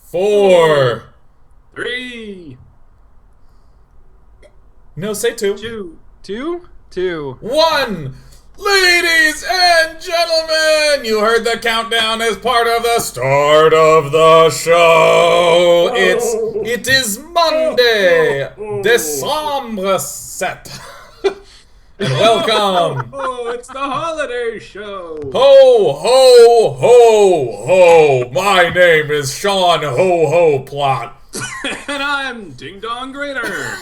4. 3. No, say 2. 2. 2. 1. Ladies and gentlemen, you heard the countdown as part of the start of the show. It is Monday, December 7. And welcome. Oh, it's the holiday show. Ho, ho, ho, ho. My name is Sean Ho Ho Plot. And I'm Ding Dong Grader.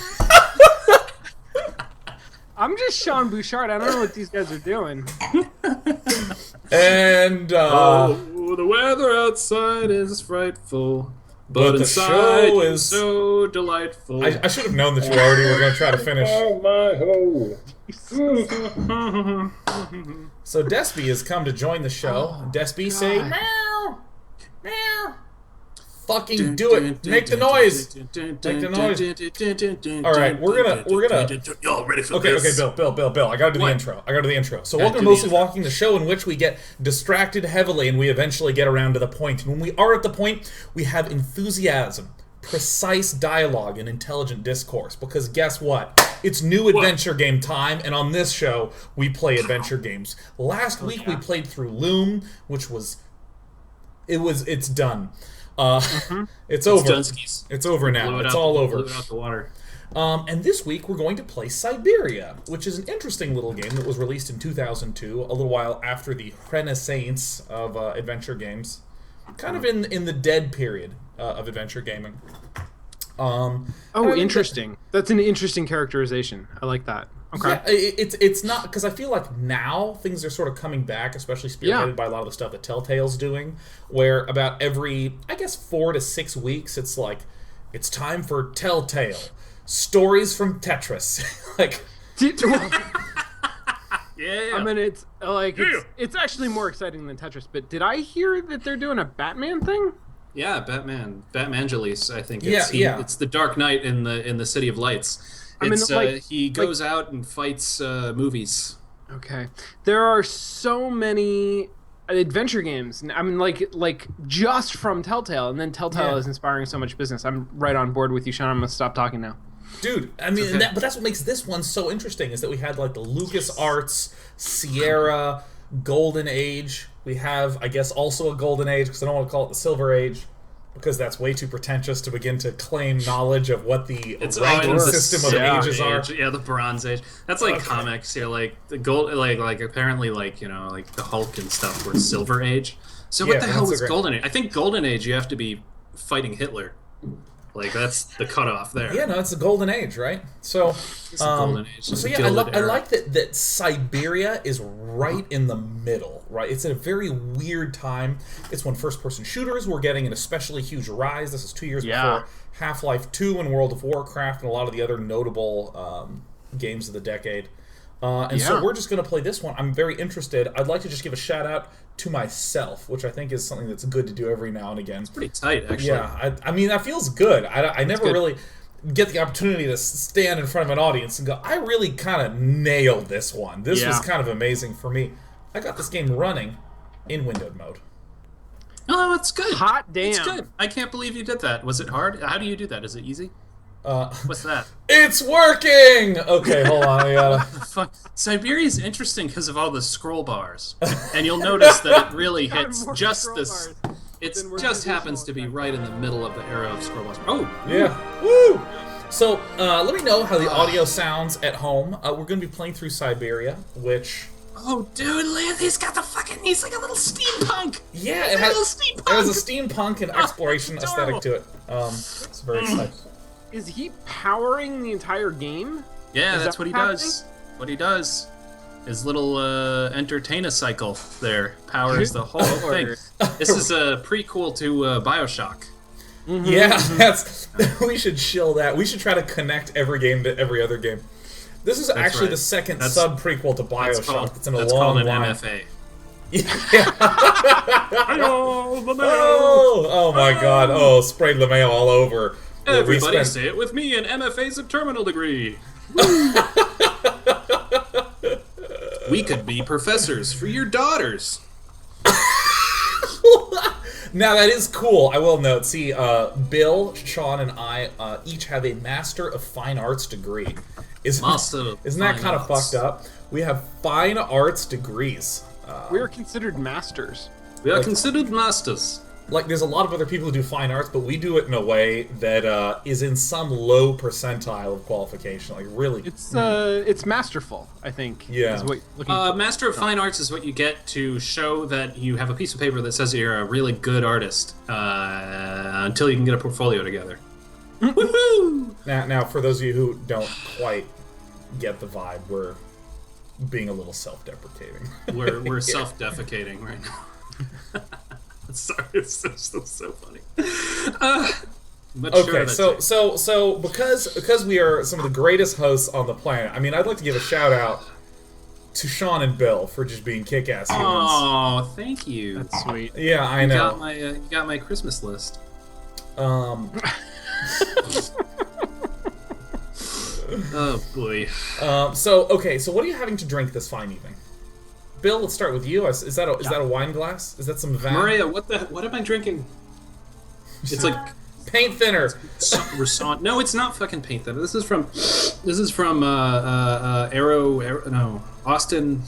I'm just Sean Bouchard. I don't know what these guys are doing. And, oh, the weather outside is frightful, but the inside show is is so delightful. I should have known that you already were going to try to finish. Oh, my ho. So Despy has come to join the show. Despy, say meow, meow. Fucking do it. Make the noise. Make the noise. All right, we're gonna. Y'all ready for Okay, this? Bill. I gotta do the intro. So welcome to Mostly Walking, the show in which we get distracted heavily and we eventually get around to the point. And when we are at the point, we have enthusiasm, precise dialogue, and intelligent discourse. Because guess what? It's new adventure game time, and on this show, we play adventure games. Last week we played through Loom, which was... It's done. It's over. It's over now. It's all over. Blew it out the water. And this week we're going to play Syberia, which is an interesting little game that was released in 2002, a little while after the renaissance of adventure games. Kind of in the dead period of adventure gaming. Interesting. That's an interesting characterization. I like that. Okay. Yeah, it's not, because I feel like now things are sort of coming back, especially spearheaded by a lot of the stuff that Telltale's doing, where about every, I guess, 4 to 6 weeks, it's like, it's time for Telltale. Stories from Tetris. Like... Yeah. I mean, it's like, it's actually more exciting than Tetris, but did I hear that they're doing a Batman thing? Yeah, Batmangeles, I think. It's the Dark Knight in the City of Lights. He goes out and fights movies. Okay. There are so many adventure games. I mean, like just from Telltale, and then Telltale is inspiring so much business. I'm right on board with you, Sean. I'm gonna stop talking now. Dude, I mean, but that's what makes this one so interesting, is that we had, like, the LucasArts, Sierra, Golden Age. We have, I guess, also a Golden Age, because I don't want to call it the Silver Age, because that's way too pretentious to begin to claim knowledge of what the ranking system of the ages are. Yeah, the Bronze Age. That's like comics. Yeah, like the gold, like apparently, like, you know, like the Hulk and stuff were Silver Age. So what the hell is Golden Age? I think Golden Age you have to be fighting Hitler. Like, that's the cutoff there. Yeah, no, it's the Golden Age, right? So, it's the Golden Age. So yeah, I like that Syberia is right in the middle, right? It's a very weird time. It's when first-person shooters were getting an especially huge rise. This is 2 years before Half-Life 2 and World of Warcraft and a lot of the other notable games of the decade. So we're just going to play this one. I'm very interested. I'd like to just give a shout-out to myself, which I think is something that's good to do every now and again. It's pretty tight, actually. Yeah, I mean, that feels good. I never really get the opportunity to stand in front of an audience and go, I really kind of nailed this one. This was kind of amazing for me. I got this game running in windowed mode. Oh, it's good. Hot damn. It's good. I can't believe you did that. Was it hard? How do you do that? Is it easy? What's that? It's working! Okay, hold on. I gotta... Fuck. Syberia is interesting because of all the scroll bars. And you'll notice that it really hits just this. It just happens to be right in the middle of the arrow of scroll bars. Oh! Yeah. Woo! So, let me know how the audio sounds at home. We're going to be playing through Syberia, which... Oh, dude, he's got the fucking... He's like a little steampunk! Yeah, it has a steampunk and exploration aesthetic to it. It's very exciting. Is he powering the entire game? Yeah, that's what he does. What he does. His little entertain-a-cycle there powers the whole thing. This is a prequel to Bioshock. Mm-hmm. Yeah, we should shill that. We should try to connect every game to every other game. This is actually the second sub-prequel to Bioshock. It's in a long called an line. MFA. Yeah. Oh my god. Oh, sprayed LeMayo all over. Everybody say it with me, an MFA's a terminal degree. We could be professors for your daughters. Now that is cool. I will note. See, Bill, Sean, and I each have a Master of Fine Arts degree. Isn't that kind of fucked up? We have fine arts degrees. We are considered masters. We are considered masters. Like, there's a lot of other people who do fine arts, but we do it in a way that is in some low percentile of qualification. Like, really. It's masterful, I think. Yeah. Master of Fine Arts is what you get to show that you have a piece of paper that says you're a really good artist until you can get a portfolio together. Woohoo! Now, for those of you who don't quite get the vibe, we're being a little self-deprecating. We're self-defecating right now. Sorry, it's so funny. Okay, so because we are some of the greatest hosts on the planet, I mean, I'd like to give a shout out to Sean and Bill for just being kick-ass humans. Oh, thank you. That's sweet. Yeah, I know. You got my Christmas list. Oh boy. So what are you having to drink this fine evening? Bill, let's start with you. Is that a wine glass? Is that some vin? Maria, what am I drinking? It's like paint thinner. No, it's not fucking paint thinner. This is from Austin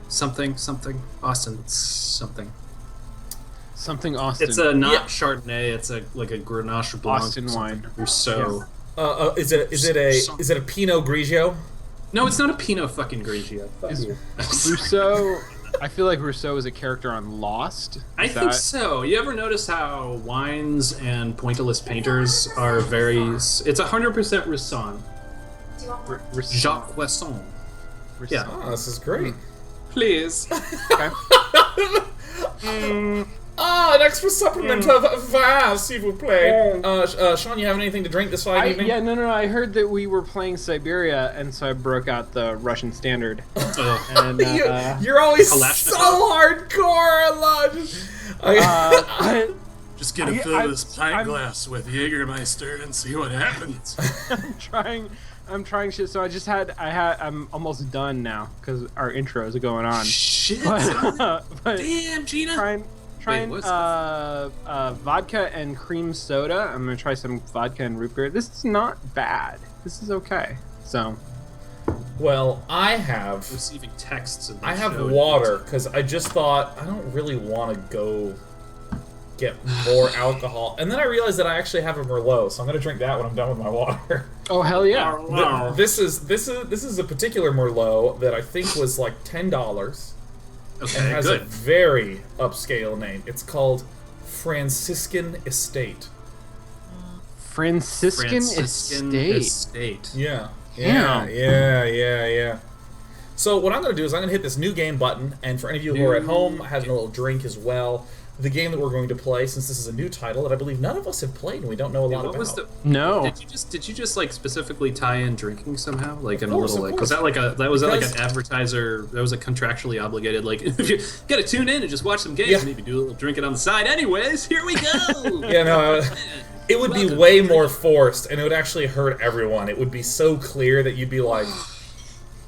something Austin. It's a not Chardonnay. It's like a Grenache Blanc. Austin wine. Rousseau. Yeah. Is it a Pinot Grigio? No, it's not a Pinot fucking Grigio. Rousseau. I feel like Rousseau is a character on Lost. I think so. You ever notice how wines and pointillist painters are very... It's 100% Roussan. Jacques Poisson. Yeah. Oh, this is great. Please. Okay. An extra supplement of vin, s'il vous plaît. Sean, you have anything to drink this fine evening? Yeah, no. I heard that we were playing Syberia, and so I broke out the Russian standard. And, you're always so hardcore. I love. Just gonna fill this pint glass with Jägermeister and see what happens. I'm trying shit. So I'm almost done now because our intros are going on. Shit. But damn, Gina. Trying vodka and cream soda. I'm gonna try some vodka and root beer. This is not bad. This is okay. So, well, I have receiving texts. I have water because I just thought I don't really want to go get more alcohol, and then I realized that I actually have a Merlot, so I'm gonna drink that when I'm done with my water. Oh hell yeah! This is a particular Merlot that I think was like $10. Okay, and has a very upscale name. It's called Franciscan Estate. Franciscan Estate. Yeah. Yeah. Yeah. So what I'm going to do is I'm going to hit this new game button, and for any of you who are at home having a little drink as well, the game that we're going to play, since this is a new title that I believe none of us have played and we don't know a lot about. No. Did you just like specifically tie in drinking somehow, like in a little like was that like an advertiser that was a contractually obligated like if you gotta tune in and just watch some games and maybe do a little drinking on the side. Anyways, here we go. Yeah, no. It would be way more forced, and it would actually hurt everyone. It would be so clear that you'd be like,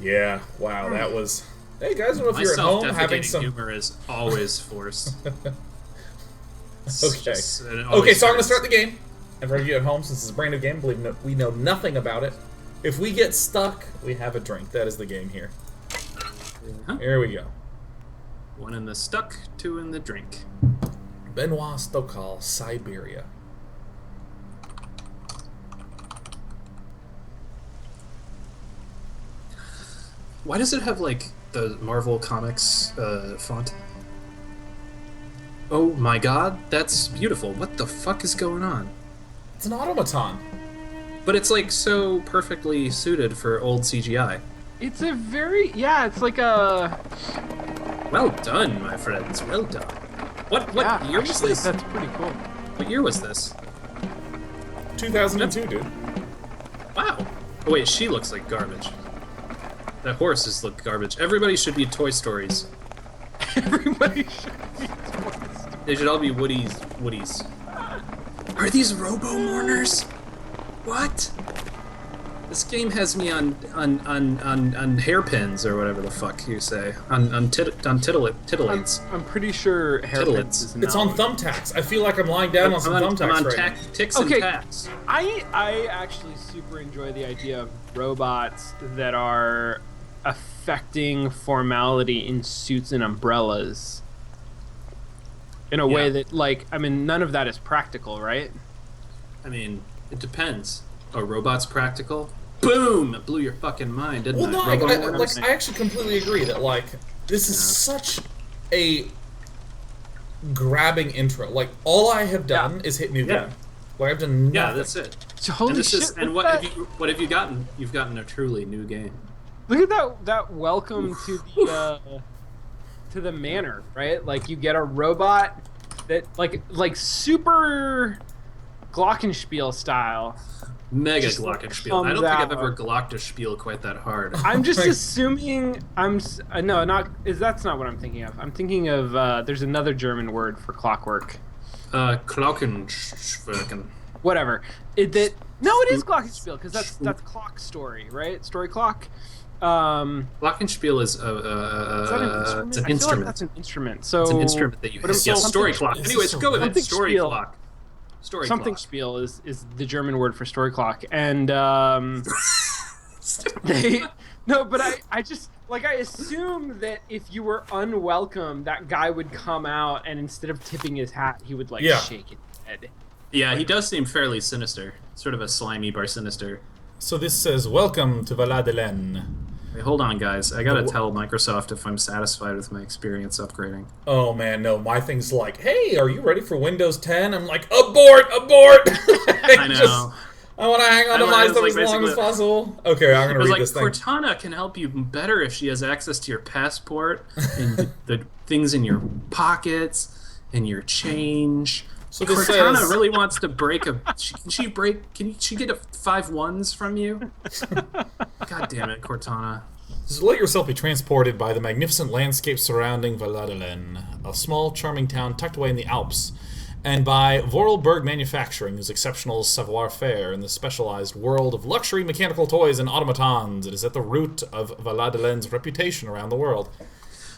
"Yeah, wow, that was." Hey guys, I don't know if you're at home having some humor is always forced. Okay, so I'm going to start the game. And for you at home, since it's a brand new game, believe we know nothing about it. If we get stuck, we have a drink. That is the game here. Here we go. 1 in the stuck, 2 in the drink. Benoit Stokal, Syberia. Why does it have, like, the Marvel Comics font? Oh my god, that's beautiful. What the fuck is going on? It's an automaton. But it's, like, so perfectly suited for old CGI. It's a very... Yeah, it's like a... Well done, my friends. Well done. What year was this? That's pretty cool. What year was this? 2002, dude. Wow. Oh, wait, she looks like garbage. That horses look garbage. Everybody should be Toy Stories. Everybody should be Toy Stories. They should all be Woodies. Are these Robo-Mourners? What? This game has me on hairpins or whatever the fuck you say. On titillates. I'm pretty sure hairpins is not. It's on thumbtacks. I feel like I'm lying down on some thumbtacks I'm on right now. ticks and tacks. I actually super enjoy the idea of robots that are affecting formality in suits and umbrellas. In a way that, like, I mean, none of that is practical, right? I mean, it depends. Are robots practical? Boom! It blew your fucking mind, didn't it? No, I actually completely agree that, like, this is such a grabbing intro. Like, all I have done is hit new game. Like, I've done nothing. Yeah, that's it. So holy shit! And what have you gotten? You've gotten a truly new game. Look at that welcome to the manor, right? Like, you get a robot that like super Glockenspiel style. Mega Glockenspiel. I don't think I've ever Glockenspiel quite that hard. I'm just assuming that's not what I'm thinking of. I'm thinking of there's another German word for clockwork. Glockenspiel. Whatever. It is Glockenspiel because that's clock story, right? Story clock. Glockenspiel is it's an instrument. Like that's an instrument. So it's an instrument that you hit. Yeah, story clock. Anyways, go with it. Story clock. Story something clock. Spiel is the German word for story clock, and but I just like I assume that if you were unwelcome, that guy would come out and instead of tipping his hat, he would shake his head. Yeah, he does seem fairly sinister, sort of a slimy bar sinister. So this says, "Welcome to Valadelen." Wait, hold on, guys. I gotta tell Microsoft if I'm satisfied with my experience upgrading. Oh man, no. My thing's like, "Hey, are you ready for Windows 10?" I'm like, "Abort! I know. I want to hang on to my stuff as long as possible. Okay, I'm gonna read this thing. Cortana can help you better if she has access to your passport and the things in your pockets and your change. So Cortana really wants to break Can she get 5 ones from you? God damn it, Cortana. Just let yourself be transported by the magnificent landscape surrounding Valadelen, a small, charming town tucked away in the Alps, and by Vorarlberg Manufacturing, whose exceptional savoir-faire in the specialized world of luxury mechanical toys and automatons. It is at the root of Valadelen's reputation around the world.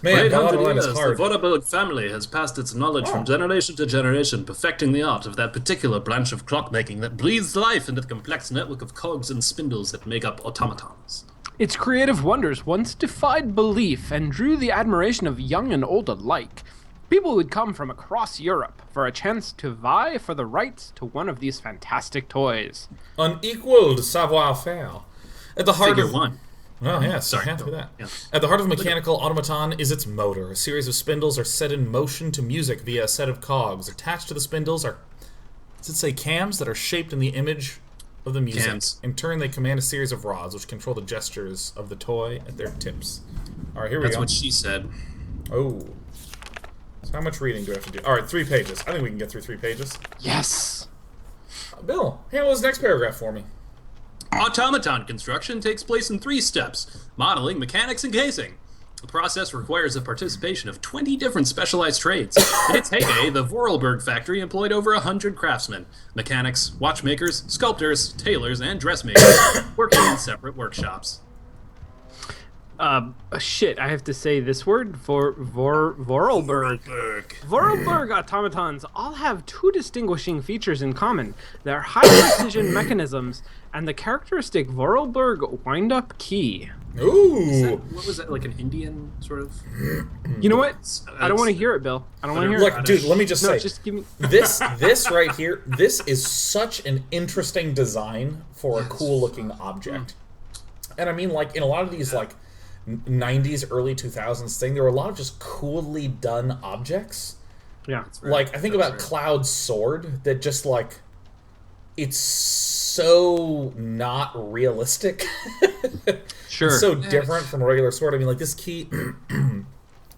Man, Valadelen is hard. The Vorarlberg family has passed its knowledge from generation to generation, perfecting the art of that particular branch of clockmaking that breathes life into the complex network of cogs and spindles that make up automatons. Its creative wonders once defied belief and drew the admiration of young and old alike. People would come from across Europe for a chance to vie for the rights to one of these fantastic toys. Unequaled savoir-faire. At the heart of one. Oh, yeah, sorry. That. Yeah. At the heart of a mechanical automaton is its motor. A series of spindles are set in motion to music via a set of cogs. Attached to the spindles are, does it say cams, that are shaped in the image of the music. Cams. In turn, they command a series of rods, which control the gestures of the toy at their tips. All right, here we go. That's what she said. Oh. So how much reading do I have to do? All right, 3 pages. I think we can get through 3 pages. Yes! Bill, handle this next paragraph for me. Automaton construction takes place in 3 steps: modeling, mechanics, and casing. The process requires the participation of 20 different specialized trades. In its heyday, the Vorarlberg factory employed over 100 craftsmen, mechanics, watchmakers, sculptors, tailors, and dressmakers, working in separate workshops. Shit, I have to say this word for Vorarlberg. Vorarlberg automatons all have 2 distinguishing features in common: their high-precision mechanisms and the characteristic Vorarlberg wind-up key. Ooh! What was that, like an Indian sort of? You know what? I don't want to hear it, Bill. I don't want to hear it. Look, dude, let me just say, just give me... this right here, this is such an interesting design for a cool-looking object. And I mean, like, in a lot of these, like, 90s, early 2000s thing, there were a lot of just coolly done objects. Yeah. Like, I think about Cloud's sword, that just, like, it's so not realistic. Sure. It's so different from a regular sword. I mean, like, this key...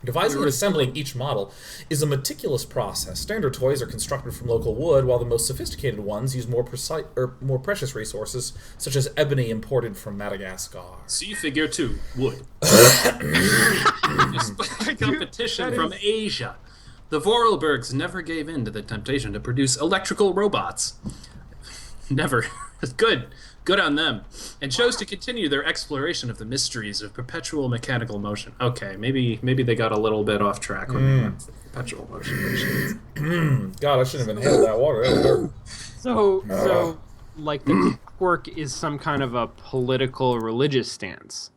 Devising and assembling each model is a meticulous process. Standard toys are constructed from local wood, while the most sophisticated ones use more precise or more precious resources, such as ebony imported from Madagascar. See figure 2, wood. Competition from Asia. The Vorarlbergs never gave in to the temptation to produce electrical robots. Never. Good on them. And chose to continue their exploration of the mysteries of perpetual mechanical motion. Okay, maybe they got a little bit off track when they went for perpetual motion. God, I shouldn't have inhaled that water. That was dirt. So, like, the quirk is some kind of a political, religious stance.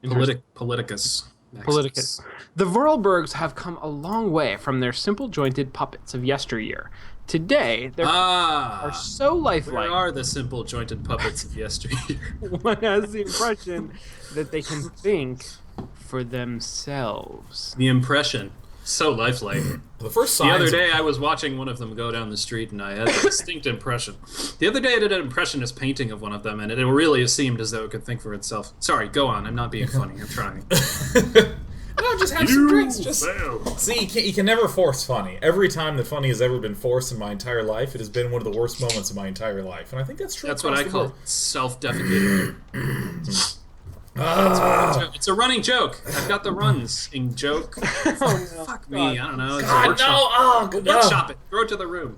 Politicus. Politicus. The Vorarlbergs have come a long way from their simple jointed puppets of yesteryear. Today, they are so lifelike. Where are the simple jointed puppets of yesteryear? One has the impression that they can think for themselves. The impression. So lifelike. The other day, I was watching one of them go down the street, and I had a distinct impression. The other day, I did an impressionist painting of one of them, and it really seemed as though it could think for itself. Sorry, go on. I'm not being funny. I'm trying. No, just have some drinks. See, you can never force funny. Every time that funny has ever been forced in my entire life, it has been one of the worst moments of my entire life, and I think that's true. That's what I call self-defecating. It's a running joke. I've got the runs in joke. Fuck me. I don't know. It's God, no. Workshop it. Throw it to the room.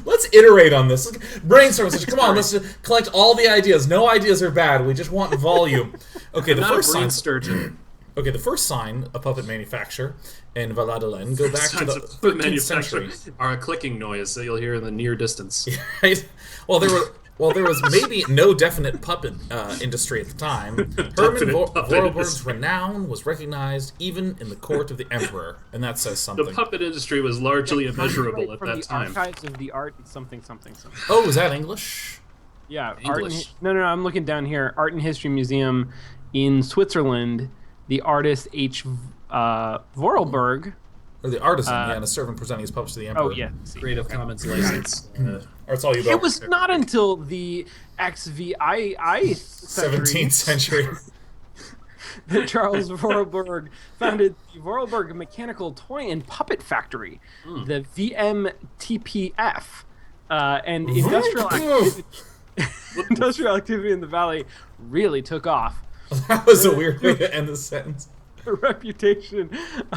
Let's iterate on this. Brainstorm. Come on, let's just collect all the ideas. No ideas are bad. We just want volume. Okay, the first sign. Sturgeon. Okay, the first sign of puppet manufacture in Valladolid go back to the 13th century. Are a clicking noise that you'll hear in the near distance. Right? Well, there was maybe no definite puppet industry at the time. Hermann Vorarlberg's renown was recognized even in the court of the emperor, and that says something. The puppet industry was largely immeasurable at that time. The Archives of the Art something. Oh, is that English? Yeah, English. No, I'm looking down here. Art and History Museum in Switzerland. The artist H. Vorarlberg. Or the artisan, and a servant presenting his puppets to the emperor. Oh, yeah. Creative Commons license. Or it's all you It was not until the XVI 17th century that Charles Vorarlberg founded the Vorarlberg Mechanical Toy and Puppet Factory, the VMTPF, and industrial activity in the valley really took off. That was a weird way to end the sentence. The reputation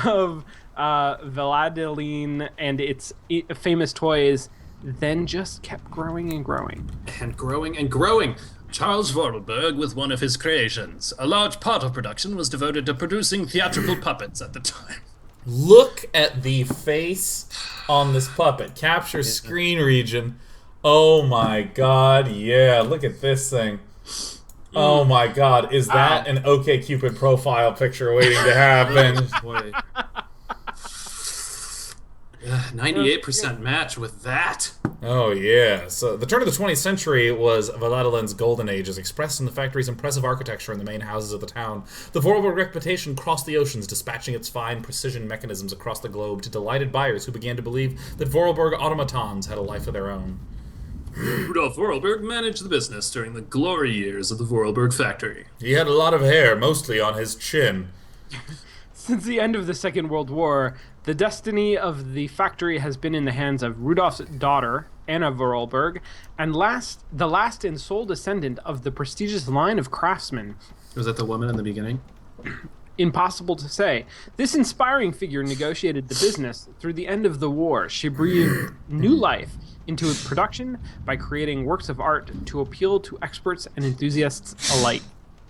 of Valladolid and its famous toys then just kept growing and growing. And growing and growing. Charles Vorarlberg with one of his creations. A large part of production was devoted to producing theatrical puppets at the time. Look at the face on this puppet. Capture screen region. Oh my god, yeah, look at this thing. Oh my god, is that an OkCupid profile picture waiting to happen? Boy. 98% match with that. Oh yeah. So the turn of the 20th century was Valladolid's golden age, as expressed in the factory's impressive architecture in the main houses of the town. The Vorarlberg reputation crossed the oceans, dispatching its fine precision mechanisms across the globe to delighted buyers who began to believe that Vorarlberg automatons had a life of their own. Rudolf Vorarlberg managed the business during the glory years of the Vorarlberg factory. He had a lot of hair, mostly on his chin. Since the end of the Second World War, the destiny of the factory has been in the hands of Rudolf's daughter, Anna Vorarlberg, and the last and sole descendant of the prestigious line of craftsmen. Was that the woman in the beginning? Impossible to say. This inspiring figure negotiated the business through the end of the war. She breathed new life into production by creating works of art to appeal to experts and enthusiasts alike.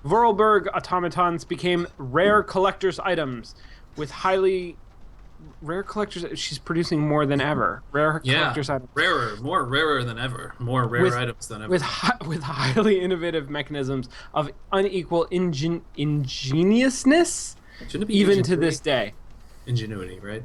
Vorarlberg automatons became rare collector's items with highly rare collectors. She's producing more than ever. Collector's items. More rarer than ever. More rare items than ever. With highly innovative mechanisms of unequal ingeniousness, even to this day. Ingenuity, right?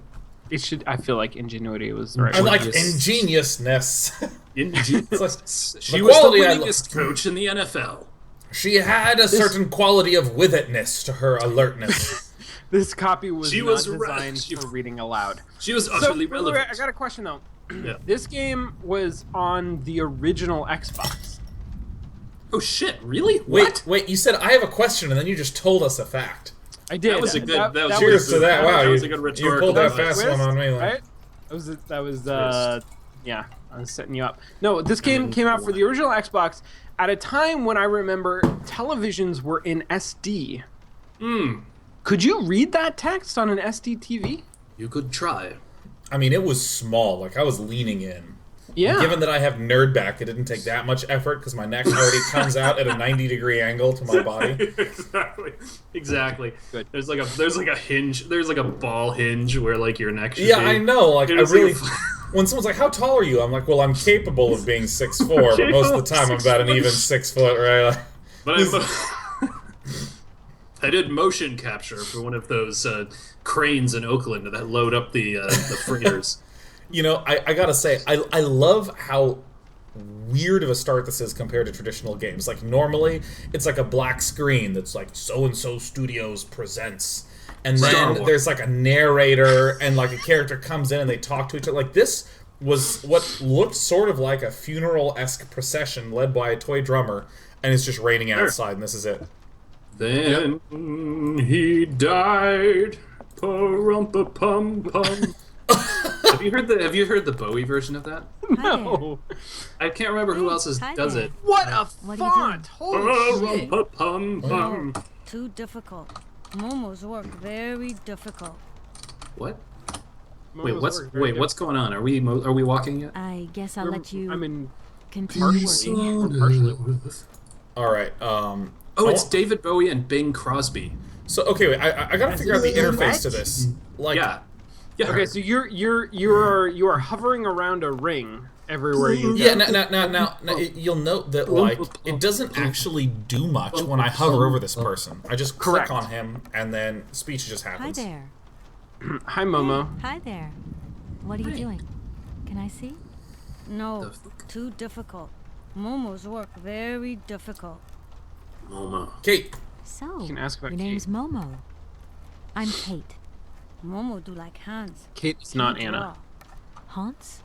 It should. I feel like ingenuity was the right I word. like ingeniousness. Ingeniousness. She was the winningest coach in the NFL. She had a certain quality of withitness to her alertness. This copy was designed for reading aloud. She was utterly relevant. I got a question though. Yeah. This game was on the original Xbox. Oh shit! Really? What? Wait! You said I have a question, and then you just told us a fact. I did. That was a good. Cheers to that! Wow, that was a good rhetorical. You pulled that fast one on me. Right? That was. Yeah, I was setting you up. No, this game came out for the original Xbox at a time when I remember televisions were in SD. Could you read that text on an SD TV? You could try. I mean, it was small. Like I was leaning in. Yeah. Given that I have nerd back, it didn't take that much effort because my neck already comes out at a 90-degree angle to my body. Exactly. Good. There's like a hinge. There's like a ball hinge where like your neck should be. Yeah, I know. Like, I really. Like When someone's like, "How tall are you?" I'm like, "Well, I'm capable of being 6'4", but most of the time I'm about an even 6 foot, right?" But I did motion capture for one of those cranes in Oakland that load up the freighters. You know, I gotta say, I love how weird of a start this is compared to traditional games. Like, normally, it's like a black screen that's like, so-and-so Studios presents. And then there's like a narrator, and like a character comes in and they talk to each other. Like, this was what looked sort of like a funeral-esque procession led by a toy drummer, and it's just raining outside, and this is it. Then he died. Pa-rum-pa-pum-pum. Have you heard the Bowie version of that? No. I can't remember who else does it. What a font! Holy shit! Pa-rum-pa-pum-pum. Too difficult. Momo's work very difficult. What? What's going on? Are we walking yet? I guess I'll let you Continue working. All right. Oh, it's David Bowie and Bing Crosby. So okay, wait, I gotta figure out the interface to this. Like, Yeah. Okay, so you are hovering around a ring everywhere you go. yeah. Now, you'll note that like it doesn't actually do much when I hover over this person. I just click on him, and then speech just Hi happens. there. Hi, Momo. Hi there. What are you doing? Can I see? No, too difficult. Momo's work very difficult. Momo. Kate. So, You can ask about your name's Momo. I'm Kate. Momo do like hands. Kate, it's not Can't Anna. draw. Haunts?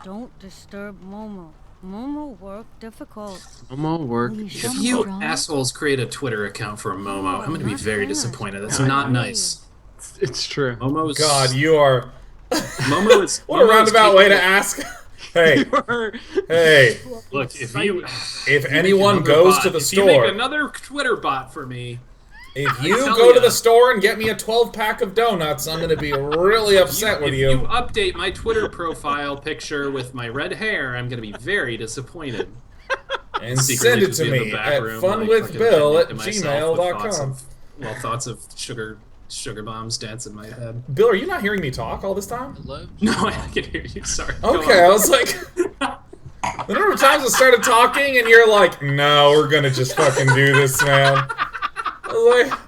Don't disturb Momo. Momo work difficult. Momo work. Will you show If me you drawing? assholes create a Twitter account for Momo, I'm going to be Not very bad. disappointed. That's Yeah, not nice. It's true. Momo's God, you are. Momo is What a Momo is roundabout way to capable- ask. Hey, You are- hey. Look, If anyone goes to the if you make store, another Twitter bot for me, if you tell go to ya. the store and get me a 12-pack of donuts, I'm gonna be really upset with if you. you update my Twitter profile picture with my red hair, I'm going to be very disappointed. And Secretly send it just to be in the me back at room, like, funwithbill at fucking venting to myself with gmail.com. thoughts of sugar bombs dance in my head. Bill, are you not hearing me talk all this time? No, I can hear you. Sorry. Go Okay, I on. was like, the number of times I started talking and you're like, no, we're gonna just fucking do this, man. I was like,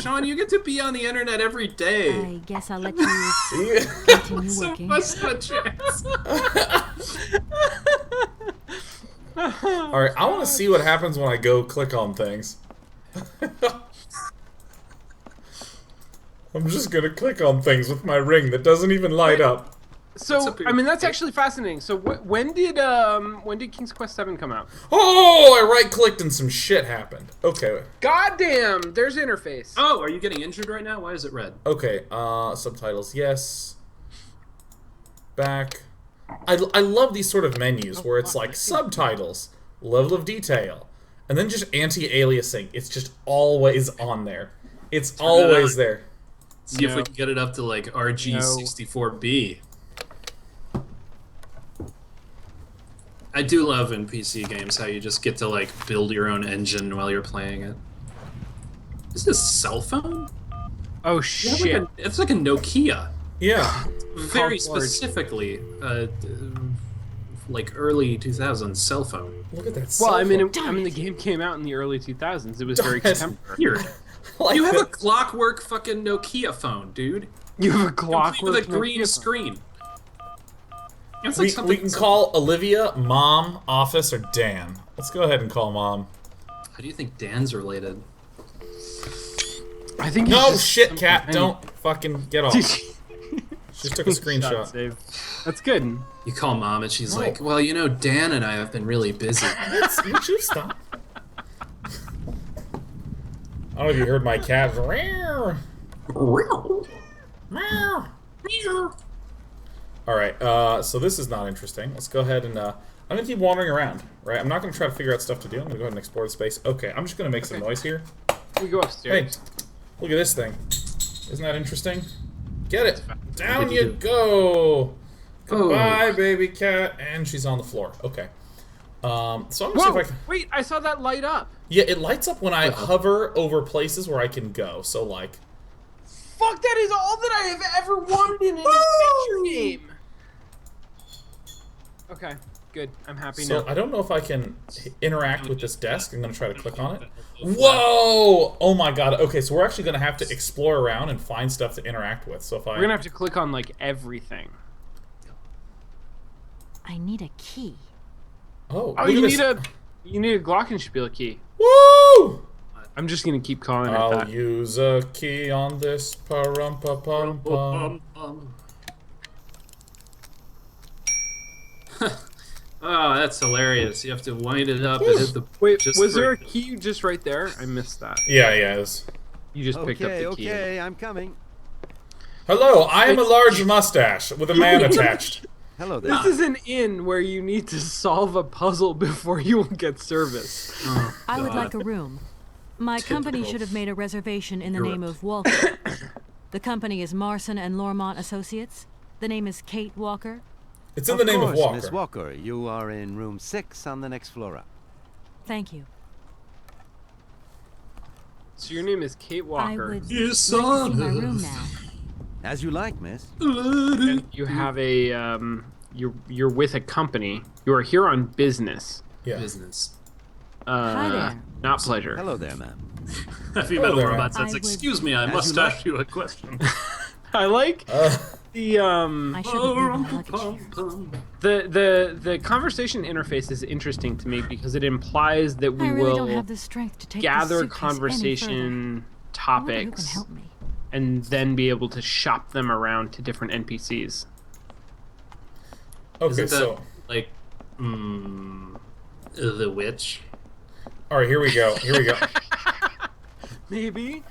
Sean, you get to be on the internet every day. I guess I'll let you yeah. continue So working. much of a chance. All right, I want to see what happens when I go click on things. I'm just gonna click on things with my ring that doesn't even light up. So, up here? I mean, that's actually fascinating. So, when did King's Quest 7 come out? Oh, I right-clicked and some shit happened. Okay, Goddamn! There's interface. Oh, are you getting injured right now? Why is it red? okay. Subtitles, yes. Back. I love these sort of menus where it's like subtitles, level of detail, and then just anti-aliasing. It's just always on there. It's always there. See if we can get it up to like RG64B. I do love in PC games how you just get to like build your own engine while you're playing it. Is this a cell phone? Oh It's shit! it's like a Nokia. Yeah. Very Called large. specifically, like early 2000s cell phone. Look at that. Well, cell I mean, phone. the game came out in the early 2000s. It was very That's contemporary. Weird. Like You have a that. clockwork fucking Nokia phone, dude. You have a Complete clockwork with a green Nokia phone. screen. It's like We something. can call Olivia, Mom, Office, or Dan. Let's go ahead and call Mom. How do you think Dan's related? I think. he's No just shit, some cat. kind Don't fucking get off. She took a screenshot. save. That's good. You call mom and she's No. like, well, you know, Dan and I have been really busy. Would you stop? I don't know if you heard my cat. Alright, so this is not interesting. Let's go ahead and, I'm gonna keep wandering around, right? I'm not gonna try to figure out stuff to do. I'm gonna go ahead and explore the space. Okay, I'm just gonna make some noise here. We go Hey, upstairs. Look at this thing. Isn't that interesting? Get it. Down you go. Goodbye, baby cat. And she's on the floor. Okay. So I'm gonna see if I can... Wait, I saw that light up. Yeah, it lights up when I hover over places where I can go. So, like... Fuck, that is all that I have ever wanted in an adventure game. Okay, good. I'm happy now. So, I don't know if I can interact with this desk. I'm gonna try to click on it. Whoa! Oh my god. Okay, so we're actually gonna have to explore around and find stuff to interact with. So if We're gonna have to click on, like, everything. I need a key. Oh, you need a Glockenspiel key. Woo! I'm just gonna keep calling it I'll that. use a key on this pa-rum-pa-pum-pum. Oh, that's hilarious. You have to wind it up and hit the... Wait, was there a key just right there? I missed that. Yeah, it was. You just picked up the key. Okay, I'm coming. Hello, I am a large mustache with a man attached. Hello there. This is an inn where you need to solve a puzzle before you will get service. Oh, I would like a room. My company should have made a reservation in the name of Walker. The company is Marson and Lormont Associates. The name is Kate Walker. It's in the name of Walker. Miss Walker, you are in room 6 on the next floor up. Thank you. So your name is Kate Walker. I would like to see my room now. As you like, miss. And you have a you're with a company. You are here on business. Yeah. Business. Hi there. Not pleasure. Hello there, ma'am. A female there, robot I says, would- "Excuse me, I must you ask you a question." I like the I should have leave my luggage here. the conversation interface is interesting to me because it implies that we I really will don't have the strength to take this gather suitcase any conversation further. I wonder who can topics help me. and then be able to shop them around to different NPCs. Okay, Isn't so... that, like, the witch? Alright, here we go. Maybe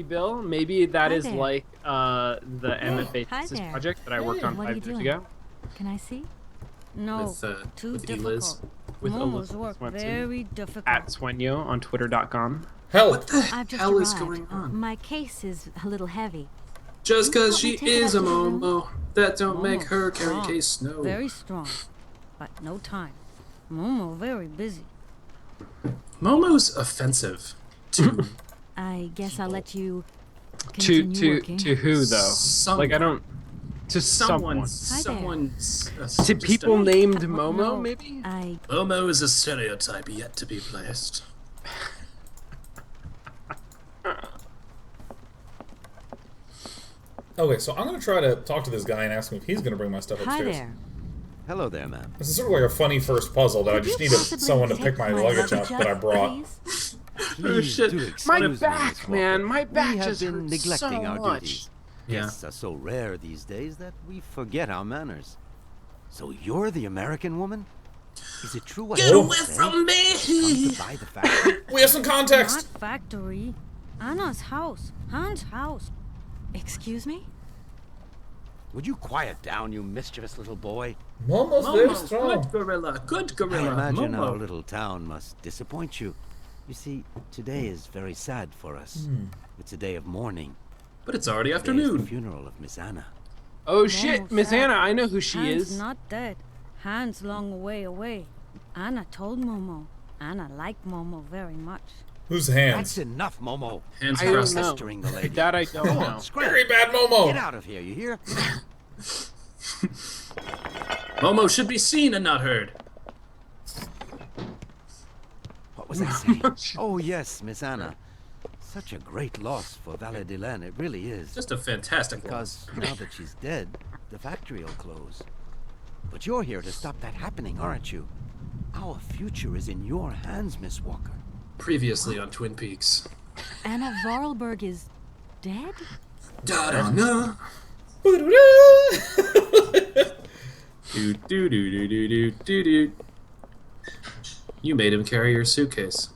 Bill. Maybe that Hi is there. like the MFA Hi thesis there. project that I worked on What are 5 you years doing? ago. Can I see? No, With too Eliz. difficult. With Momo's Elizabeth work Swenson. very difficult. At Swenyo on Twitter.com. Help! What the I've just hell arrived. is going on? My case is a little heavy. Just because Let me she take it is up a to the room. Momo, that don't make Momo's her carry strong, case no. Very strong, but no time. Momo very busy. Momo's offensive. To I guess I'll let you continue working. To who though? Someone. Like I don't. To someone. there. Someone's. To people named Uh, Momo, no, maybe? I Momo is a stereotype yet to be placed. Okay, so I'm gonna try to talk to this guy and ask him if he's gonna bring my stuff Hi upstairs. there. Hello there, ma'am. This is sort of like a funny first puzzle that I just Could you needed possibly someone to take pick my luggage up that I brought. please? Please shit. do My excuse me, back, Miss man. Walker. My back we have just been hurts neglecting so our much. duties. Yeah. Guests are so rare these days that we forget our manners. So you're the American woman? Is it true what Get you away say? from Come me! to buy the factory? We have some context! Not factory. Anna's house. Han's house. Excuse me? Would you quiet down, you mischievous little boy? Momo's very Momo, strong. good gorilla, good I gorilla. imagine Momo. our little town must disappoint you. You see, today is very sad for us. It's a day of mourning. But it's already Today is the afternoon. funeral of Miss Anna. Oh shit, Miss sad. Anna, I know who she Han's is. not dead. Han's long way away. Anna told Momo. Anna liked Momo very much. Whose That's hands? enough, Momo. Hands I don't crossed. know. Pestering the lady. That I don't Come know. on, scram. Very bad Momo! Get out of here, you hear? Momo should be seen and not heard. What was I saying? Oh, yes, Miss Anna. Such a great loss for Valet de Laine, it really is. Just a fantastic one. Because now that she's dead, the factory will close. But you're here to stop that happening, aren't you? Our future is in your hands, Miss Walker. Previously on Twin Peaks. Anna Varlberg is dead? Da-da-na. Do-do-do-do-do-do-do. You made him carry your suitcase.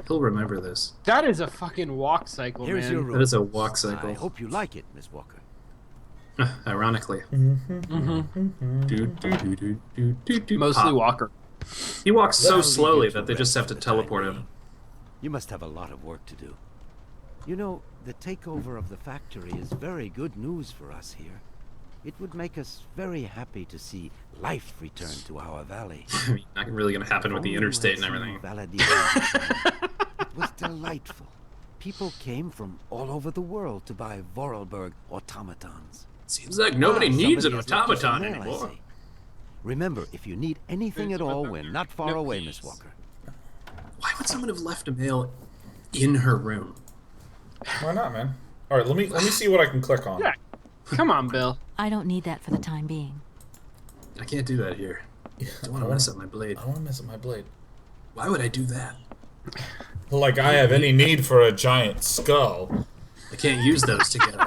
He'll remember this. That is a fucking walk cycle, Here's man. your room. That is a walk I cycle. hope you like it, Miss Walker. Ironically. Mostly Pop. Walker. He walks so Well, slowly you get that they your just rest have to for the time teleport him. being. You must have a lot of work to do. You know, the takeover of the factory is very good news for us here. It would make us very happy to see life return to our valley. I mean, not really going to happen with the interstate and everything. It was delightful. People came from all over the world to buy Vorarlberg automatons. Seems like nobody needs an Somebody has left us a automaton mail, I anymore. see. Remember, if you need anything at all, we're not far away, Miss Walker. Why would someone have left a mail in her room? Why not, man? All right, let me see what I can click on. Yeah. Come on, Bill. I don't need that for the time being. I can't do that here. I don't want to mess up my blade. I don't want to mess up my blade. Why would I do that? Like I have any need for a giant skull. I can't use those together.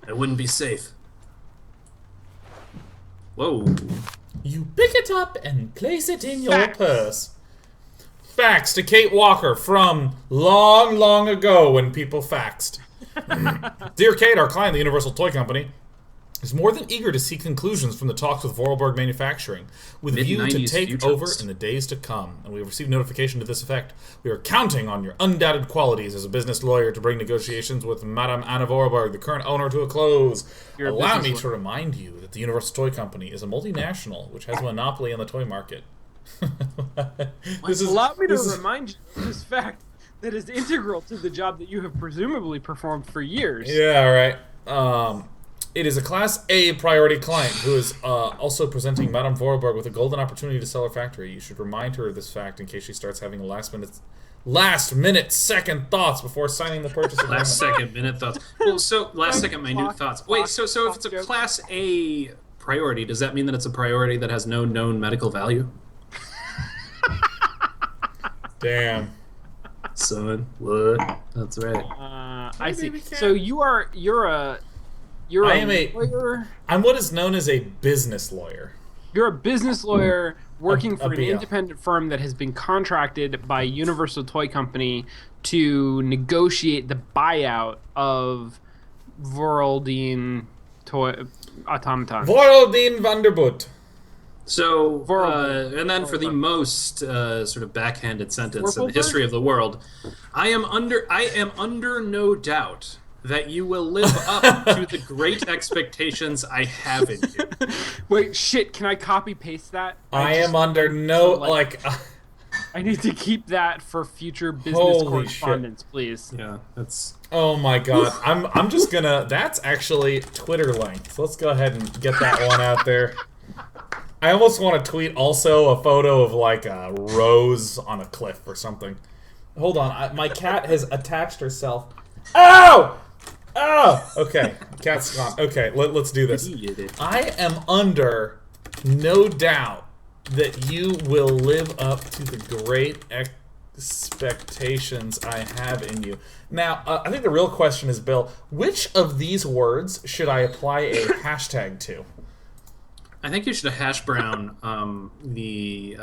It wouldn't be safe. Whoa. You pick it up and place it in your purse. Fax to Kate Walker from long, long ago when people faxed. Dear Kate, our client, the Universal Toy Company, is more than eager to see conclusions from the talks with Vorarlberg Manufacturing, with a view to take over in the days to come. And we have received notification to this effect. We are counting on your undoubted qualities as a business lawyer to bring negotiations with Madame Anna Vorarlberg, the current owner, to a close. Allow me to remind you that the Universal Toy Company is a multinational which has a monopoly on the toy market. Allow me to remind you of this fact that is integral to the job that you have presumably performed for years. Yeah, right. It is a Class A priority client who is also presenting Madame Vorarlberg with a golden opportunity to sell her factory. You should remind her of this fact in case she starts having last minute second thoughts before signing the purchase agreement. Last second minute thoughts. Well, so last second minute thoughts. Wait, so if it's a Class A priority, does that mean that it's a priority that has no known medical value? Damn. Son, what? That's right. I see. So you're a lawyer. I'm what is known as a business lawyer. You're a business lawyer working for an independent firm that has been contracted by Universal Toy Company to negotiate the buyout of Voraldine toy automaton. Voraldine Vanderbut. So, and then for the most sort of backhanded sentence in the history of the world, I am under no doubt that you will live up to the great expectations I have in you. Wait, shit! Can I copy paste that? I am under no I need to keep that for future business correspondence, please. Yeah, that's. Oh my god! I'm just gonna. That's actually Twitter length. So let's go ahead and get that one out there. I almost want to tweet also a photo of like a rose on a cliff or something. Hold on, my cat has attached herself. Ow! Oh! Okay, cat's gone. Okay, let's do this. I am under no doubt that you will live up to the great expectations I have in you. Now, I think the real question is, Bill, which of these words should I apply a hashtag to? I think you should hash brown the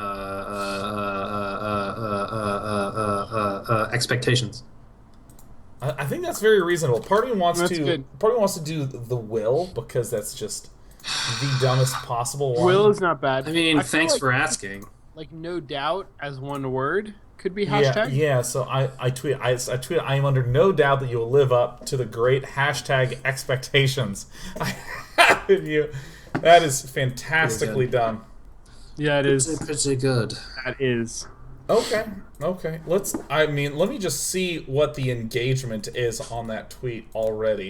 expectations. I think that's very reasonable. Part of me wants to do the will because that's just the dumbest possible one. Will is not bad. I mean, thanks for asking. Like no doubt as one word could be hashtag. Yeah. So I tweet. I am under no doubt that you will live up to the great hashtag expectations I have in you. That is fantastically done. Yeah, it is. Pretty good. That is. Okay. Let me just see what the engagement is on that tweet already.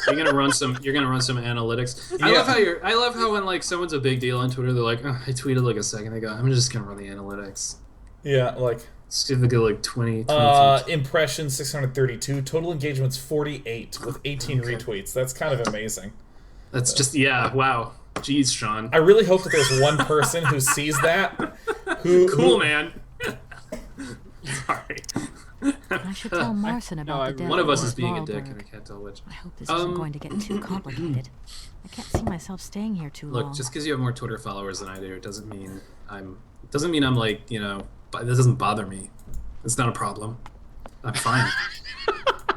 You're gonna run some analytics. Yeah. I love how when like someone's a big deal on Twitter, they're like, oh, I tweeted like a second ago. I'm just gonna run the analytics. Yeah, like. Let's give it like 20. Impressions 632. Total engagements 48 with 18 retweets. That's kind of amazing. That's just wow. Jeez, Sean. I really hope that there's one person who sees that. Cool, man. Sorry. I should tell Marson about the death. One of us is being a dick, and I can't tell which. I hope this isn't going to get too complicated. I can't see myself staying here too long. Look, just because you have more Twitter followers than I do, it doesn't mean I'm like, this doesn't bother me. It's not a problem. I'm fine.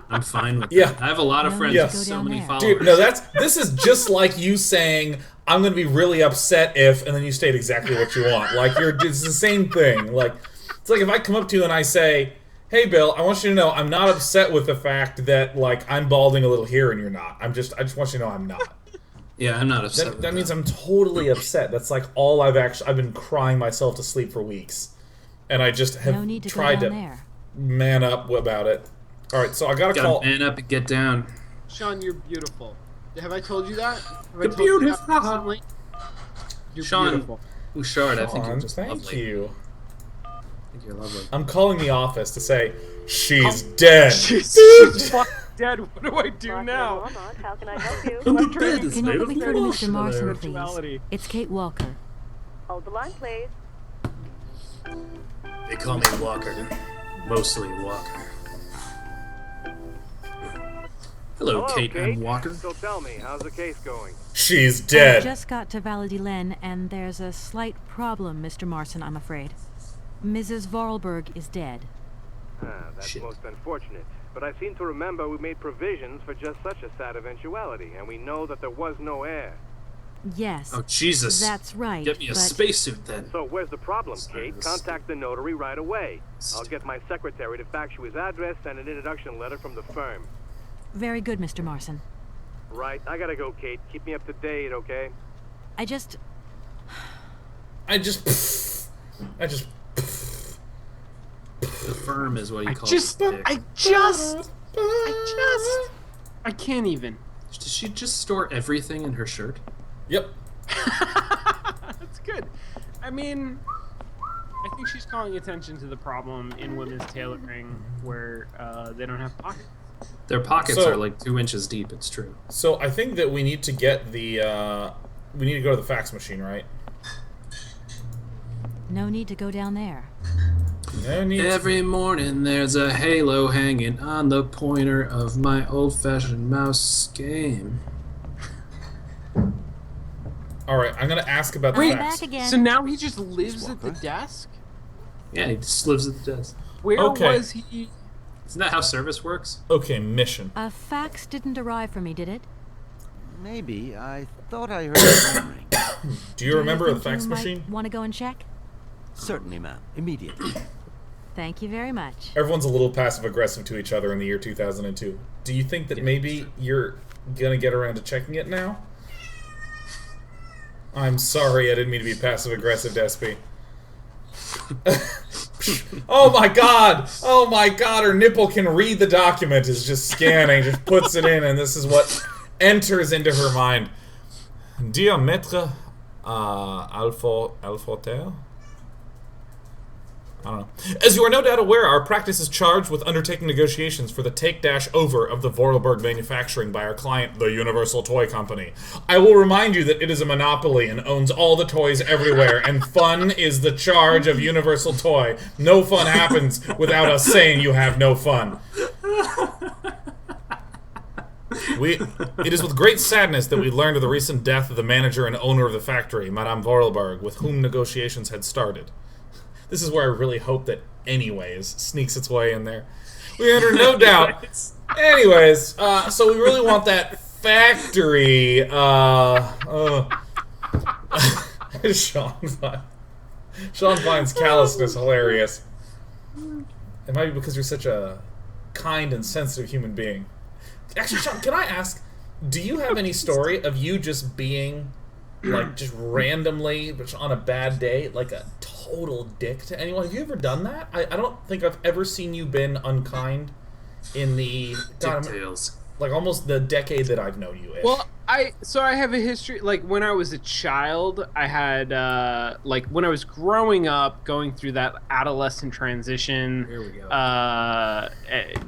I'm fine with that. I have a lot of friends with so many followers. Dude, no, this is just like you saying, I'm going to be really upset if, and then you state exactly what you want. Like, it's the same thing. Like, it's like if I come up to you and I say, Hey, Bill, I want you to know I'm not upset with the fact that, like, I'm balding a little here and you're not. I just want you to know I'm not. Yeah, I'm not upset with That means I'm totally upset. That's like all I've been crying myself to sleep for weeks. And I just have tried to man up about it. All right, so I got to call... man up and get down. Sean, you're beautiful. Have I told you that? You're beautiful. You're Sean beautiful. Bouchard, I think you're just thank lovely. you. I think you're lovely. I'm calling the office to say, she's dead. She's fucking dead. What do I do now? How can I help you? The bed is Can you made put of me through to Mr. Marson, Virtuality. please? It's Kate Walker. Hold the line, please. They call me Walker. Mostly Walker. Hello, Kate and Walker. So tell me, how's the case going? She's dead. I just got to Valladolid, and there's a slight problem, Mr. Marson, I'm afraid. Mrs. Vorarlberg is dead. That's most unfortunate. But I seem to remember we made provisions for just such a sad eventuality, and we know that there was no heir. Yes. Oh, Jesus. That's right. Get me a spacesuit then. So where's the problem, Kate? Contact the notary right away. I'll get my secretary to fax you his address and an introduction letter from the firm. Very good, Mr. Marson. Right, I gotta go, Kate. Keep me up to date, okay? I just... The firm is what you call it. I can't even. Does she just store everything in her shirt? Yep. That's good. I mean, I think she's calling attention to the problem in women's tailoring where they don't have pockets. Their pockets are like 2 inches deep, it's true. So I think that we need to get the, we need to go to the fax machine, right? No need to go down there. No need Every morning there's a halo hanging on the pointer of my old-fashioned mouse game. Alright, I'm gonna ask about the fax. Back again. So now he just lives at the desk? Yeah, he just lives at the desk. Where was he? Isn't that how service works? Okay, mission. A fax didn't arrive for me, did it? Maybe. I thought I heard it murmuring. Do you remember the think fax you machine? Want to go and check? Certainly, ma'am. Immediately. Thank you very much. Everyone's a little passive-aggressive to each other in the year 2002. Do you think that maybe you're gonna get around to checking it now? I'm sorry, I didn't mean to be passive-aggressive, Despy. Oh my god! Oh my god, her nipple can read the document, is just scanning, just puts it in, and this is what enters into her mind. Dear Maître Alforter? I don't know. As you are no doubt aware, our practice is charged with undertaking negotiations for the take-over of the Vorarlberg manufacturing by our client, the Universal Toy Company. I will remind you that it is a monopoly and owns all the toys everywhere, and fun is the charge of Universal Toy. No fun happens without us saying you have no fun. It is with great sadness that we learned of the recent death of the manager and owner of the factory, Madame Vorarlberg, with whom negotiations had started. This is where I really hope that anyways sneaks its way in there. We under no doubt. Anyways, so we really want that factory. Sean finds callousness hilarious. It might be because you're such a kind and sensitive human being. Actually, Sean, can I ask, do you have any story of you just being, like, just randomly, but on a bad day, like a total dick to anyone? Have you ever done that? I don't think I've ever seen you been unkind in the... Details. Like, almost the decade that I've known you. Well, I have a history, like, when I was a child, I had, like, when I was growing up, going through that adolescent transition, Here we go.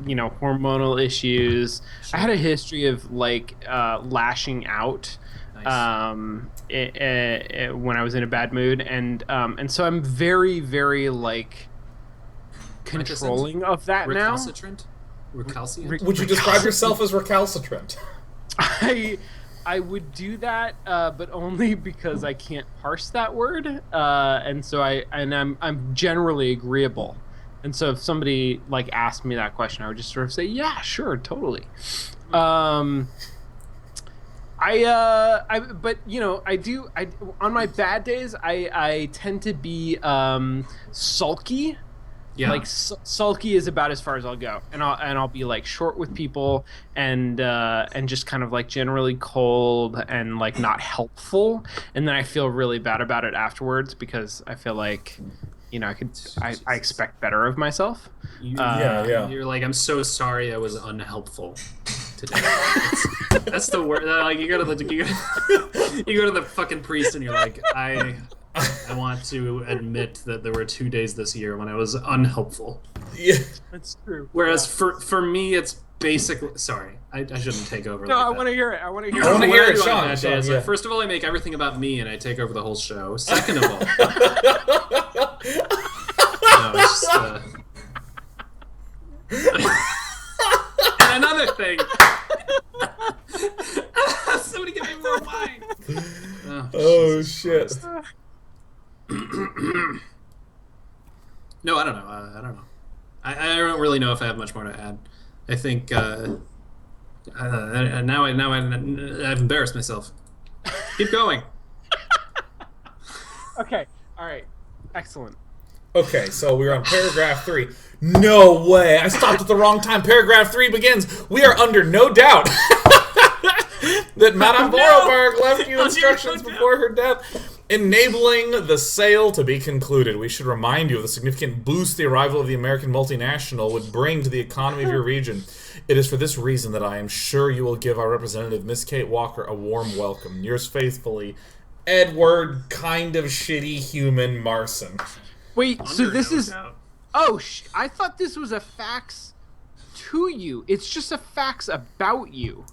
you know, hormonal issues, I had a history of, like, lashing out. Nice. When I was in a bad mood, and so I'm very, very like controlling of that now. Recalcitrant? Recalcitrant? Would you describe yourself as recalcitrant? I would do that, but only because I can't parse that word, and so I'm generally agreeable, and so if somebody like asked me that question, I would just sort of say, yeah, sure, totally. But you know, on my bad days, I tend to be sulky, Yeah. Like sulky is about as far as I'll go, and I'll be like short with people, and just kind of like generally cold and like not helpful, and then I feel really bad about it afterwards because I feel like, you know, I expect better of myself. You're like, I'm so sorry I was unhelpful today. That's the word. Like you go to the fucking priest and you're like, I want to admit that there were 2 days this year when I was unhelpful. Yeah, that's true. Whereas for me, it's basically. Sorry, I shouldn't take over. No, like I that. want to hear it. I want to hear I want to it. hear it, Sean. Sean. Like, first of all, I make everything about me and I take over the whole show. Second of all, no, it's just, and another thing. Somebody give me more wine. Oh shit. No, I don't know. I don't know. I don't really know if I have much more to add. I think now I've embarrassed myself. Keep going. Okay. All right. Excellent. Okay, so we're on paragraph 3. No way! I stopped at the wrong time. Paragraph 3 begins. We are under no doubt that Madame Vorarlberg left you instructions before her death, enabling the sale to be concluded. We should remind you of the significant boost the arrival of the American multinational would bring to the economy of your region. It is for this reason that I am sure you will give our representative, Miss Kate Walker, a warm welcome. Yours faithfully, Edward, kind of shitty human Marson. Wait, so this is... Oh, I thought this was a fax to you. It's just a fax about you.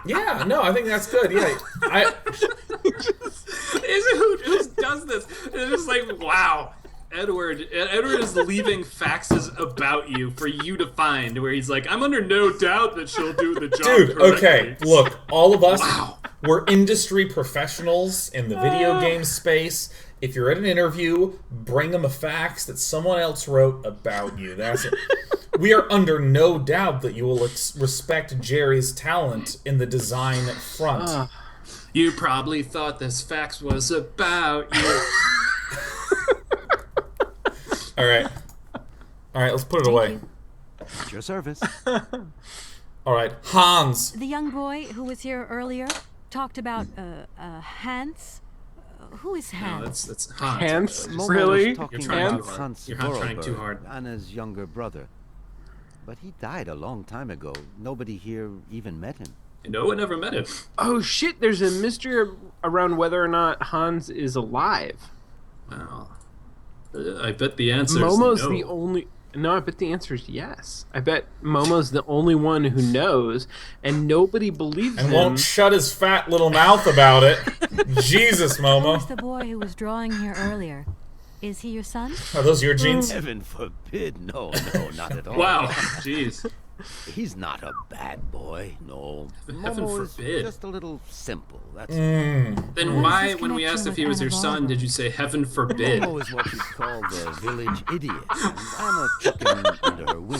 Yeah, no, I think that's good. Yeah, who does this? It's just like, wow. Edward is leaving faxes about you for you to find, where he's like, I'm under no doubt that she'll do the job Dude, correctly. okay, look, all of us, Wow. we're industry professionals in the video game space. If you're at an interview, bring them a fax that someone else wrote about you. That's it. We are under no doubt that you will respect Jerry's talent in the design front. You probably thought this fax was about you. All right, let's put it away. At your service. All right, Hans. The young boy who was here earlier talked about Hans. Who is No, Hans? that's Hans. Hans? Momo Really? was talking You're trying about too hard. Hans You're not trying too Vorarlberg, hard. Anna's younger brother. But he died a long time ago. Nobody here even met him. No one ever met him. Oh, shit. There's a mystery around whether or not Hans is alive. Well, I bet the answer is Momo's no. the only... No, I bet the answer is yes. I bet Momo's the only one who knows, and nobody believes And him. won't shut his fat little mouth about it. Jesus, Who Momo. was the boy who was drawing here earlier? Is he your son? Are those your jeans? Heaven forbid. No, not at all. Wow, jeez. He's not a bad boy. No. Heaven Momo is forbid. just a little simple. That's Then What why, is his when we asked connection if he with was your Anna son, Vorarlberg? did you say heaven forbid? Momo is what you call the village idiot. And Anna took him under her wing.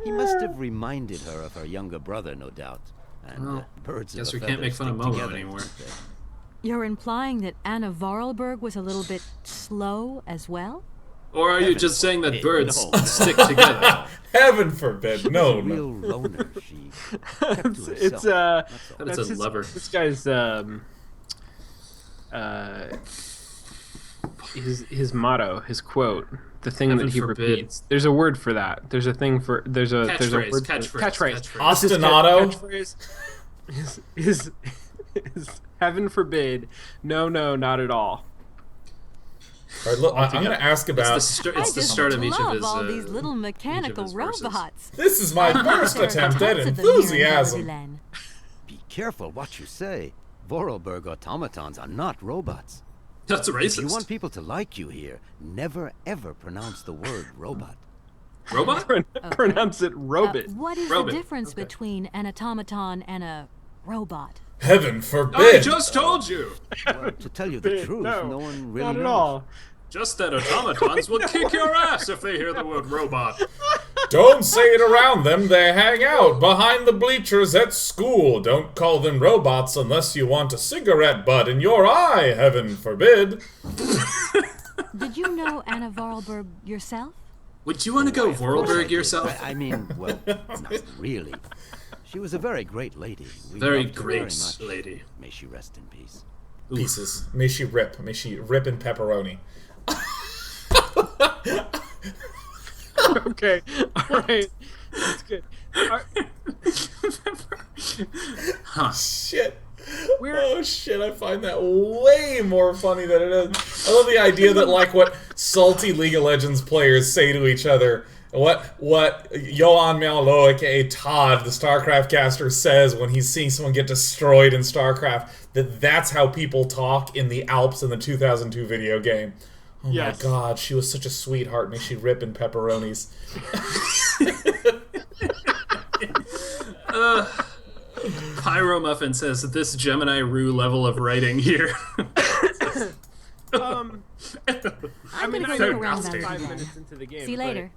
He must have reminded her of her younger brother, no doubt. And Well, birds guess of a we can't feather make fun of stick Momo together, anymore. as they say. You're implying that Anna Vorarlberg was a little bit slow as well? Or are you just saying that Hey, birds no. stick together? Heaven forbid. No, A no. real loner, she kept to herself. It's That's all. That is a lover. This guy's his motto, his quote, the thing Heaven that he forbid. repeats. There's a word for that. There's a thing for there's a Catchphrase, word catchphrase. Ostinato. Catchphrase is heaven forbid. No, not at all. All right, look, I'm going to ask about... It's the I start just of each of love his. all these little mechanical his verses. robots. This is my first There are attempt at tons of them here in enthusiasm. Valdelen. Be careful what you say. Vorarlberg automatons are not robots. That's If you racist. want people to like you here, never ever pronounce the word robot. Robot? Pronounce it robot. What is Robot. the difference between an automaton and a robot? Heaven I forbid. just told you. Well, to tell you the truth, No, no one really not at knows. all. Just that automatons will kick your ass if they hear the word robot. Don't say it around them. They hang out behind the bleachers at school. Don't call them robots unless you want a cigarette butt in your eye. Heaven forbid. Did you know Anna Vorarlberg yourself? Would you want to go Vorarlberg yourself? I mean, well, not really. She was a very great lady. We Very loved her great much. lady. May she rest in peace. Pieces. May she rip. May she rip in pepperoni. Okay. All right. That's good. Shit. Oh shit, I find that way more funny than it is. I love the idea that, like, what salty League of Legends players say to each other, what Johan Malo, aka Todd, the StarCraft caster, says when he's seeing someone get destroyed in StarCraft, that's how people talk in the Alps in the 2002 video game. Oh Yes. my god, she was such a sweetheart. May she rip in pepperonis. Pyro Muffin says that this Gemini Rue level of writing here. I mean, I go know around we're that 5 again. minutes into the game. See you but later.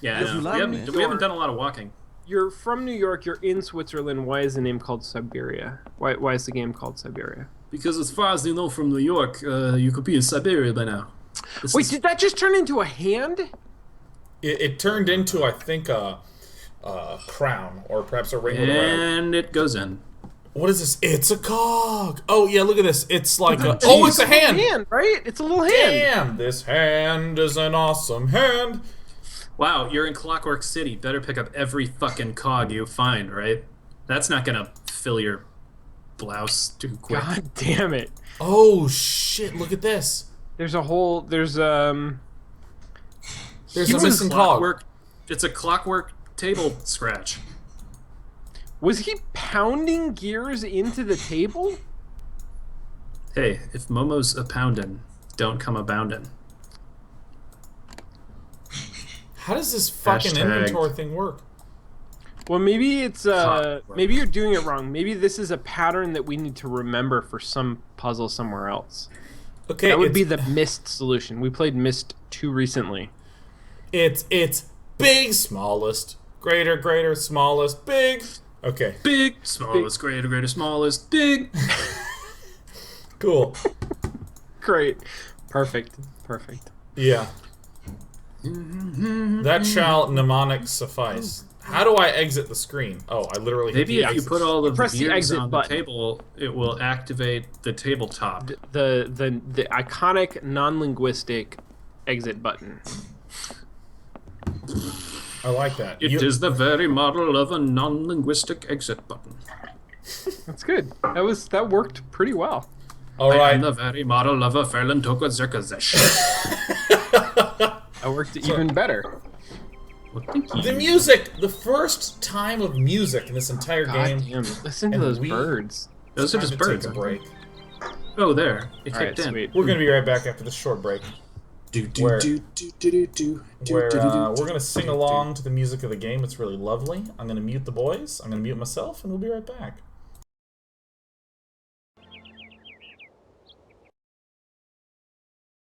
Yeah, Would you like me? we haven't done a lot of walking. You're from New York. You're in Switzerland. Why is the name called Syberia? Why is the game called Syberia? Because as far as you know from New York, you could be in Syberia by now. Wait, did that just turn into a hand? It turned into, I think, a crown, or perhaps a ring with a ring. And it goes in. What is this? It's a cog. Oh yeah, look at this. It's like a it's a hand. Right? It's a little hand. Damn, this hand is an awesome hand. Wow, you're in Clockwork City. Better pick up every fucking cog you find, right? That's not gonna fill your blouse too quick. God damn it! Oh shit! Look at this. There's a whole. There's a missing cog. It's a clockwork table scratch. Was he pounding gears into the table? Hey, if Momo's a poundin', don't come a boundin'. How does this fucking inventory thing work? Well, maybe it's maybe you're doing it wrong. Maybe this is a pattern that we need to remember for some puzzle somewhere else. Okay, that would be the Myst solution. We played Myst 2 recently. It's big, smallest, greater, greater, smallest, big. Okay. Big, smallest, greater, greater, smallest, big. Cool. Great. Perfect. Yeah. That shall mnemonic suffice. How do I exit the screen? Oh, I literally maybe if you put all of the press the gears exit on button. the table, it will activate the tabletop. The iconic non-linguistic exit button. I like that. It is the very model of a non-linguistic exit button. That's good. That worked pretty well. All right. I am the very model of a Ferlin Tokozerkazesh. That worked even better. Well, thank you. The music, the first time of music in this entire game. Damn it. Listen to And those we- birds. Those are just birds. Take a break. Oh, there. It All right, kicked in. sweet. We're gonna be right back after this short break, where we're gonna sing along to the music of the game. It's really lovely. I'm gonna mute the boys. I'm gonna mute myself, and we'll be right back.